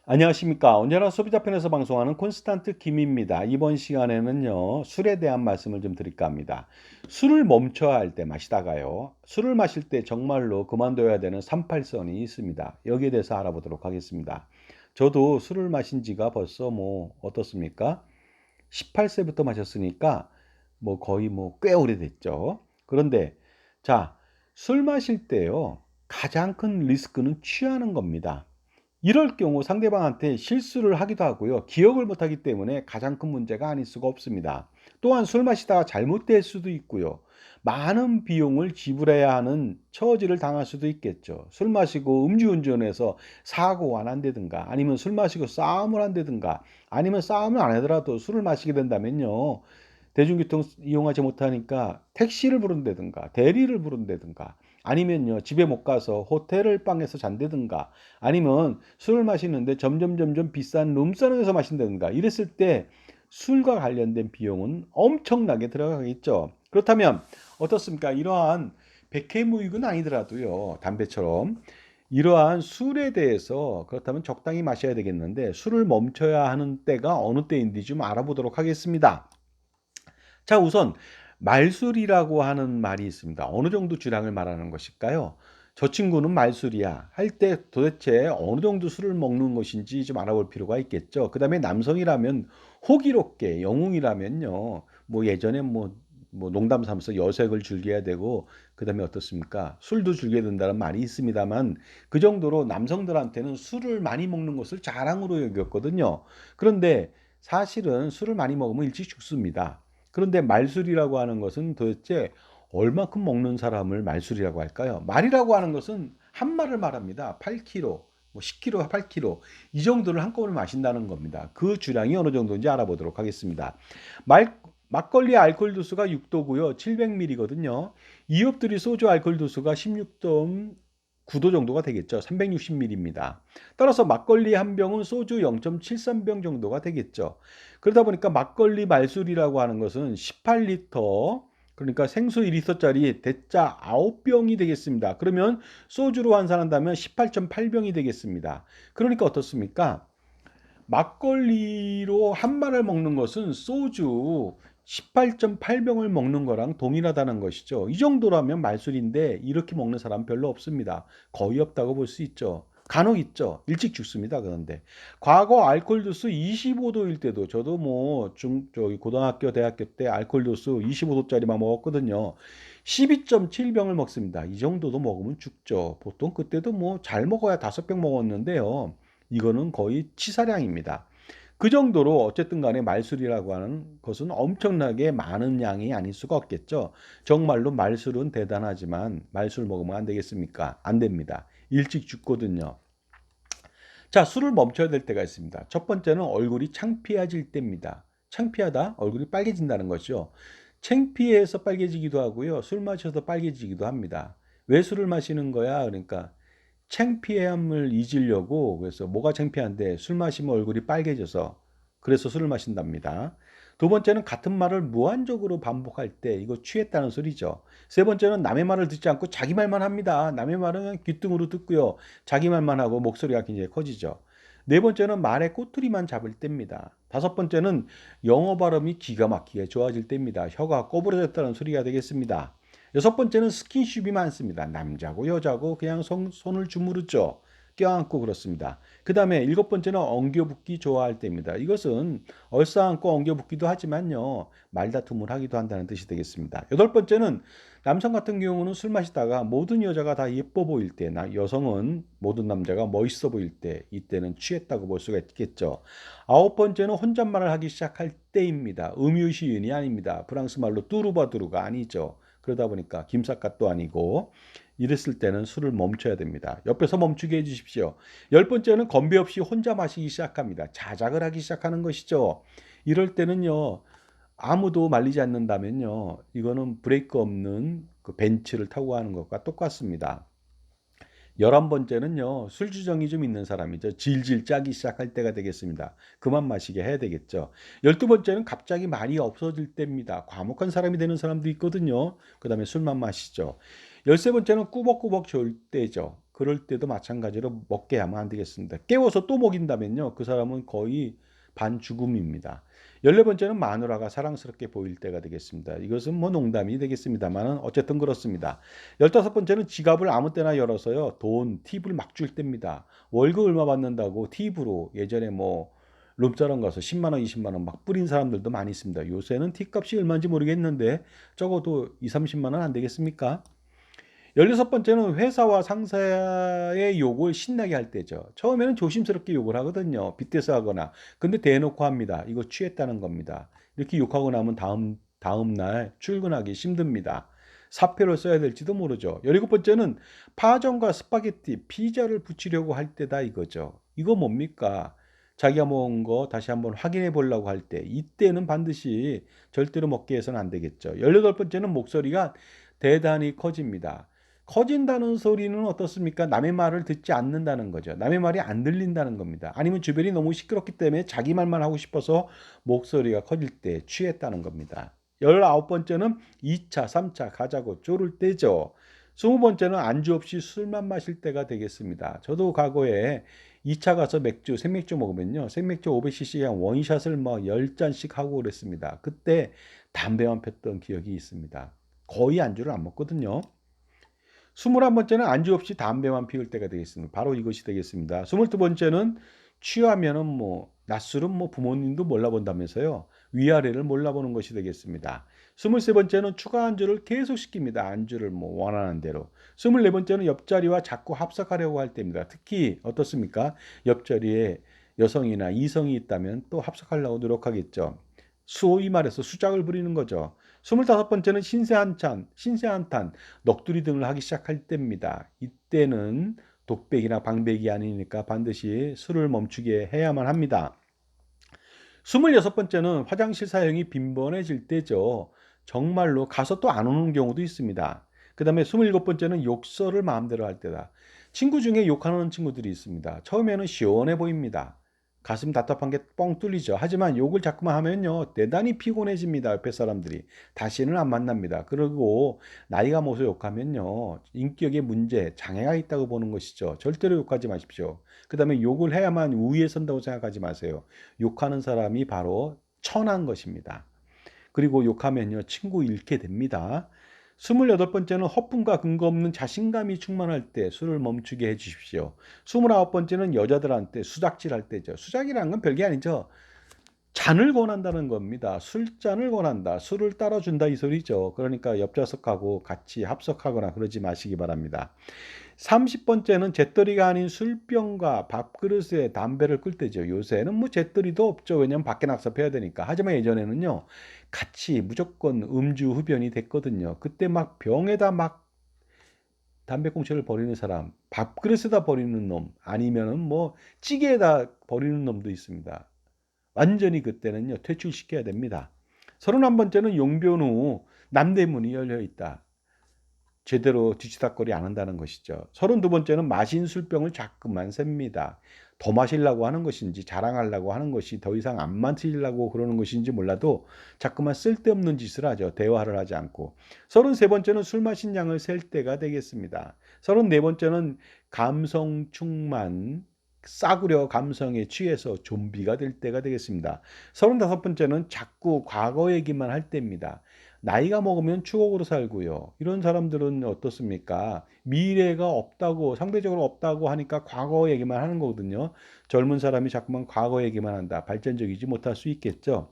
안녕하십니까. 언제나 소비자 편에서 방송하는 콘스탄트 김입니다. 이번 시간에는요, 술에 대한 말씀을 좀 드릴까 합니다. 술을 멈춰야 할 때 마시다가요, 술을 마실 때 정말로 그만둬야 되는 38선이 있습니다. 여기에 대해서 알아보도록 하겠습니다. 저도 술을 마신 지가 벌써 어떻습니까? 18세부터 마셨으니까 거의 꽤 오래됐죠. 그런데 자, 술 마실 때요, 가장 큰 리스크는 취하는 겁니다. 이럴 경우 상대방한테 실수를 하기도 하고요. 기억을 못하기 때문에 가장 큰 문제가 아닐 수가 없습니다. 또한 술 마시다가 잘못될 수도 있고요. 많은 비용을 지불해야 하는 처지를 당할 수도 있겠죠. 술 마시고 음주운전해서 사고가 난다든가 아니면 술 마시고 싸움을 한다든가 아니면 싸움을 안 하더라도 술을 마시게 된다면요. 대중교통 이용하지 못하니까 택시를 부른다든가 대리를 부른다든가 아니면요 집에 못 가서 호텔을 방에서 잔다든가 아니면 술을 마시는데 점점 비싼 룸사롱에서 마신다든가 이랬을 때 술과 관련된 비용은 엄청나게 들어가겠죠. 그렇다면 어떻습니까? 이러한 백해무익은 아니더라도요. 담배처럼 이러한 술에 대해서 그렇다면 적당히 마셔야 되겠는데 술을 멈춰야 하는 때가 어느 때인지 좀 알아보도록 하겠습니다. 자, 우선 말술이라고 하는 말이 있습니다. 어느 정도 주량을 말하는 것일까요? 저 친구는 말술이야 할 때 도대체 어느 정도 술을 먹는 것인지 좀 알아볼 필요가 있겠죠. 그다음에 남성이라면 호기롭게 영웅이라면요. 예전에 농담 삼아서 여색을 즐겨야 되고 그다음에 어떻습니까? 술도 즐겨야 된다는 말이 있습니다만 그 정도로 남성들한테는 술을 많이 먹는 것을 자랑으로 여겼거든요. 그런데 사실은 술을 많이 먹으면 일찍 죽습니다. 그런데 말술이라고 하는 것은 도대체 얼마큼 먹는 사람을 말술이라고 할까요? 말이라고 하는 것은 한 말을 말합니다. 8kg, 10kg, 8kg 이 정도를 한꺼번에 마신다는 겁니다. 그 주량이 어느 정도인지 알아보도록 하겠습니다. 막걸리 알코올 도수가 6도고요. 700ml거든요. 이업들이 소주 알코올 도수가 16.9도 정도가 되겠죠. 360ml입니다. 따라서 막걸리 한 병은 소주 0.73병 정도가 되겠죠. 그러다 보니까 막걸리 말술이라고 하는 것은 18리터 그러니까 생수 1리터짜리 대짜 9병이 되겠습니다. 그러면 소주로 환산한다면 18.8병이 되겠습니다. 그러니까 어떻습니까? 막걸리로 한 말을 먹는 것은 소주 18.8병을 먹는 거랑 동일하다는 것이죠. 이 정도라면 말술인데 이렇게 먹는 사람 별로 없습니다. 거의 없다고 볼 수 있죠. 간혹 있죠. 일찍 죽습니다. 그런데 과거 알코올 도수 25도일 때도 저도 저기 고등학교 대학교 때 알코올 도수 25도짜리만 먹었거든요. 12.7병을 먹습니다. 이 정도도 먹으면 죽죠. 보통 그때도 잘 먹어야 5병 먹었는데요. 이거는 거의 치사량입니다. 그 정도로 어쨌든 간에 말술이라고 하는 것은 엄청나게 많은 양이 아닐 수가 없겠죠. 정말로 말술은 대단하지만 말술 먹으면 안 되겠습니까? 안 됩니다. 일찍 죽거든요. 자, 술을 멈춰야 될 때가 있습니다. 첫 번째는 얼굴이 창피해질 때입니다. 창피하다? 얼굴이 빨개진다는 거죠. 창피해서 빨개지기도 하고요. 술 마셔서 빨개지기도 합니다. 왜 술을 마시는 거야? 그러니까 창피함을 잊으려고 그래서 뭐가 창피한데 술 마시면 얼굴이 빨개져서 그래서 술을 마신답니다. 두 번째는 같은 말을 무한적으로 반복할 때 이거 취했다는 소리죠. 세 번째는 남의 말을 듣지 않고 자기 말만 합니다. 남의 말은 그냥 귓등으로 듣고요. 자기 말만 하고 목소리가 굉장히 커지죠. 네 번째는 말의 꼬투리만 잡을 때입니다. 다섯 번째는 영어 발음이 기가 막히게 좋아질 때입니다. 혀가 꼬부러졌다는 소리가 되겠습니다. 여섯 번째는 스킨십이 많습니다. 남자고 여자고 그냥 손을 주무르죠. 껴안고 그렇습니다. 그 다음에 일곱 번째는 엉겨붙기 좋아할 때입니다. 이것은 얼싸안고 엉겨붙기도 하지만요. 말다툼을 하기도 한다는 뜻이 되겠습니다. 여덟 번째는 남성 같은 경우는 술 마시다가 모든 여자가 다 예뻐 보일 때, 여성은 모든 남자가 멋있어 보일 때, 이때는 취했다고 볼 수가 있겠죠. 아홉 번째는 혼잣말을 하기 시작할 때입니다. 음유시인이 아닙니다. 프랑스 말로 뚜루바두루가 아니죠. 그러다 보니까 김삿갓도 아니고 이랬을 때는 술을 멈춰야 됩니다. 옆에서 멈추게 해주십시오. 열 번째는 건배 없이 혼자 마시기 시작합니다. 자작을 하기 시작하는 것이죠. 이럴 때는요. 아무도 말리지 않는다면요. 이거는 브레이크 없는 그 벤츠를 타고 가는 것과 똑같습니다. 11번째는요. 술주정이 좀 있는 사람이죠. 질질 짜기 시작할 때가 되겠습니다. 그만 마시게 해야 되겠죠. 12번째는 갑자기 말이 없어질 때입니다. 과묵한 사람이 되는 사람도 있거든요. 그 다음에 술만 마시죠. 13번째는 꾸벅꾸벅 졸 때죠. 그럴 때도 마찬가지로 먹게 하면 안 되겠습니다. 깨워서 또 먹인다면요, 그 사람은 거의 반죽음입니다. 14번째는 마누라가 사랑스럽게 보일 때가 되겠습니다. 이것은 뭐 농담이 되겠습니다만 어쨌든 그렇습니다. 15번째는 지갑을 아무 때나 열어서요, 돈, 팁을 막 줄 때입니다. 월급 얼마 받는다고 팁으로 예전에 뭐 룸사롱 가서 10만 원, 20만 원 막 뿌린 사람들도 많이 있습니다. 요새는 팁값이 얼마인지 모르겠는데 적어도 2, 30만 원 안 되겠습니까? 16번째는 회사와 상사의 욕을 신나게 할 때죠. 처음에는 조심스럽게 욕을 하거든요. 빗대서 하거나. 근데 대놓고 합니다. 이거 취했다는 겁니다. 이렇게 욕하고 나면 다음 날 출근하기 힘듭니다. 사표를 써야 될지도 모르죠. 17번째는 파전과 스파게티, 피자를 붙이려고 할 때다 이거죠. 이거 뭡니까? 자기가 먹은 거 다시 한번 확인해 보려고 할 때, 이때는 반드시 절대로 먹게 해서는 안 되겠죠. 18번째는 목소리가 대단히 커집니다. 커진다는 소리는 어떻습니까? 남의 말을 듣지 않는다는 거죠. 남의 말이 안 들린다는 겁니다. 아니면 주변이 너무 시끄럽기 때문에 자기 말만 하고 싶어서 목소리가 커질 때 취했다는 겁니다. 19번째는 2차, 3차 가자고 쪼를 때죠. 20번째는 안주 없이 술만 마실 때가 되겠습니다. 저도 과거에 2차 가서 생맥주 먹으면요, 생맥주 500cc 한 원샷을 뭐 10잔씩 하고 그랬습니다. 그때 담배만 폈던 기억이 있습니다. 거의 안주를 안 먹거든요. 21번째는 안주 없이 담배만 피울 때가 되겠습니다. 바로 이것이 되겠습니다. 22번째는 취하면은 뭐 낮술은 뭐 부모님도 몰라본다면서요. 위아래를 몰라보는 것이 되겠습니다. 23번째는 추가 안주를 계속 시킵니다. 안주를 뭐 원하는 대로. 24번째는 옆자리와 자꾸 합석하려고 할 때입니다. 특히 어떻습니까? 옆자리에 여성이나 이성이 있다면 또 합석하려고 노력하겠죠. 소위 말해서 수작을 부리는 거죠. 25번째는 신세 한탄, 넋두리 등을 하기 시작할 때입니다. 이때는 독백이나 방백이 아니니까 반드시 술을 멈추게 해야만 합니다. 26번째는 화장실 사용이 빈번해질 때죠. 정말로 가서 또 안 오는 경우도 있습니다. 그 다음에 27번째는 욕설을 마음대로 할 때다. 친구 중에 욕하는 친구들이 있습니다. 처음에는 시원해 보입니다. 가슴 답답한 게 뻥 뚫리죠. 하지만 욕을 자꾸만 하면요, 대단히 피곤해집니다. 옆에 사람들이. 다시는 안 만납니다. 그리고 나이가 먹어서 욕하면요, 인격에 문제, 장애가 있다고 보는 것이죠. 절대로 욕하지 마십시오. 그 다음에 욕을 해야만 우위에 선다고 생각하지 마세요. 욕하는 사람이 바로 천한 것입니다. 그리고 욕하면요, 친구 잃게 됩니다. 28번째는 허풍과 근거 없는 자신감이 충만할 때 술을 멈추게 해 주십시오. 29번째는 여자들한테 수작질 할 때죠. 수작이라는 건 별게 아니죠. 잔을 권한다는 겁니다. 술잔을 권한다. 술을 따라준다 이 소리죠. 그러니까 옆좌석하고 같이 합석하거나 그러지 마시기 바랍니다. 30번째는 잿더리가 아닌 술병과 밥그릇에 담배를 끌 때죠. 요새는 뭐 잿더리도 없죠. 왜냐면 밖에 낙섭해야 되니까. 하지만 예전에는요, 같이 무조건 음주 흡연이 됐거든요. 그때 막 병에다 막 담배꽁초를 버리는 사람, 밥그릇에다 버리는 놈, 아니면은 뭐 찌개에다 버리는 놈도 있습니다. 완전히 그때는요, 퇴출시켜야 됩니다. 31번째는 용변 후 남대문이 열려 있다. 제대로 뒤치다거리 안 한다는 것이죠. 32번째는 마신 술병을 자꾸만 셉니다. 더 마시려고 하는 것인지 자랑하려고 하는 것이 더 이상 안 마시려고 그러는 것인지 몰라도 자꾸만 쓸데없는 짓을 하죠. 대화를 하지 않고. 33번째는 술 마신 양을 셀 때가 되겠습니다. 34번째는 감성 충만, 싸구려 감성에 취해서 좀비가 될 때가 되겠습니다. 35번째는 자꾸 과거 얘기만 할 때입니다. 나이가 먹으면 추억으로 살고요. 이런 사람들은 어떻습니까? 미래가 없다고, 상대적으로 없다고 하니까 과거 얘기만 하는 거거든요. 젊은 사람이 자꾸만 과거 얘기만 한다. 발전적이지 못할 수 있겠죠.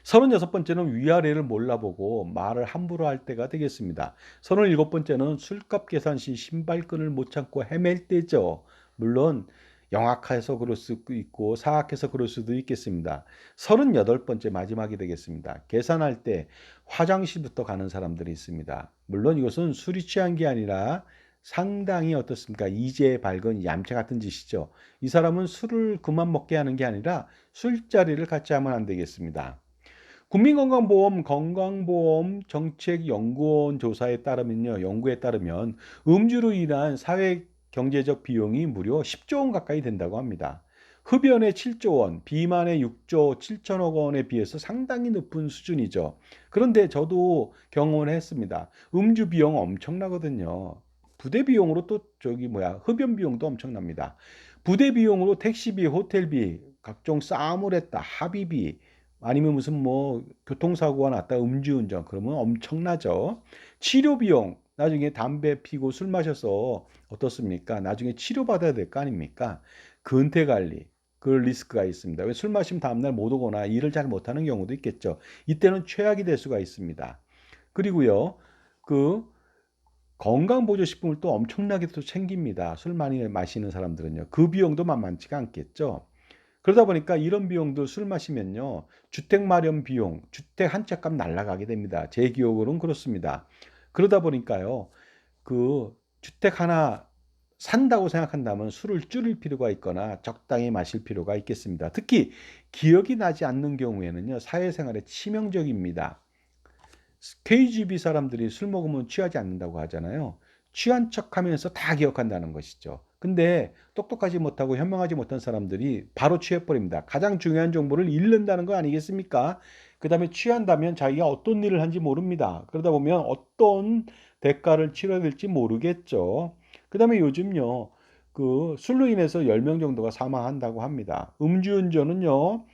36번째는 위아래를 몰라보고 말을 함부로 할 때가 되겠습니다. 37번째는 술값 계산 시 신발끈을 못 참고 헤맬 때죠. 물론 영악해서 그럴 수도 있고 사악해서 그럴 수도 있겠습니다. 38번째 마지막이 되겠습니다. 계산할 때 화장실부터 가는 사람들이 있습니다. 물론 이것은 술이 취한 게 아니라 상당히 어떻습니까? 이제 밝은 얌체 같은 짓이죠. 이 사람은 술을 그만 먹게 하는 게 아니라 술자리를 같이 하면 안 되겠습니다. 국민건강보험 건강보험 정책연구원 조사에 따르면요, 연구에 따르면 음주로 인한 사회 경제적 비용이 무려 10조 원 가까이 된다고 합니다. 흡연의 7조 원, 비만의 6조 7천억 원에 비해서 상당히 높은 수준이죠. 그런데 저도 경험을 했습니다. 음주 비용 엄청나거든요. 부대 비용으로 또 흡연 비용도 엄청납니다. 부대 비용으로 택시비, 호텔비, 각종 싸움을 했다, 합의비, 아니면 무슨 뭐 교통사고가 났다, 음주운전, 그러면 엄청나죠. 치료 비용, 나중에 담배 피고 술 마셔서 어떻습니까? 나중에 치료받아야 될 거 아닙니까? 그 은퇴 관리, 그 리스크가 있습니다. 왜 술 마시면 다음날 못 오거나 일을 잘 못하는 경우도 있겠죠. 이때는 최악이 될 수가 있습니다. 그리고요, 그 건강보조식품을 또 엄청나게 또 챙깁니다. 술 많이 마시는 사람들은요. 그 비용도 만만치가 않겠죠. 그러다 보니까 이런 비용도 술 마시면요. 주택 마련 비용, 주택 한 채 값 날라가게 됩니다. 제 기억으로는 그렇습니다. 그러다 보니까요. 그 주택 하나 산다고 생각한다면 술을 줄일 필요가 있거나 적당히 마실 필요가 있겠습니다. 특히 기억이 나지 않는 경우에는요. 사회생활에 치명적입니다. KGB 사람들이 술 먹으면 취하지 않는다고 하잖아요. 취한 척하면서 다 기억한다는 것이죠. 근데 똑똑하지 못하고 현명하지 못한 사람들이 바로 취해버립니다. 가장 중요한 정보를 잃는다는 거 아니겠습니까? 그 다음에 취한다면 자기가 어떤 일을 한지 모릅니다. 그러다 보면 어떤 대가를 치러야 될지 모르겠죠. 그 다음에 요즘요, 그 술로 인해서 10명 정도가 사망한다고 합니다. 음주운전은요,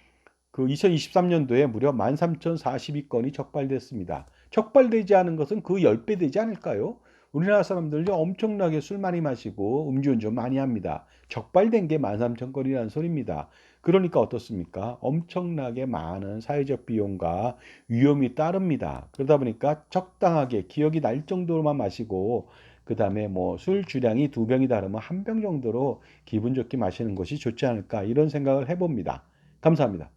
그 2023년도에 무려 13,042건이 적발됐습니다. 적발되지 않은 것은 그 10배 되지 않을까요? 우리나라 사람들요 엄청나게 술 많이 마시고 음주운전 많이 합니다. 적발된 게 13,000건이라는 소리입니다. 그러니까 어떻습니까? 엄청나게 많은 사회적 비용과 위험이 따릅니다. 그러다 보니까 적당하게 기억이 날 정도로만 마시고 그 다음에 뭐 술 주량이 2병이다 그러면 1병 정도로 기분 좋게 마시는 것이 좋지 않을까 이런 생각을 해봅니다. 감사합니다.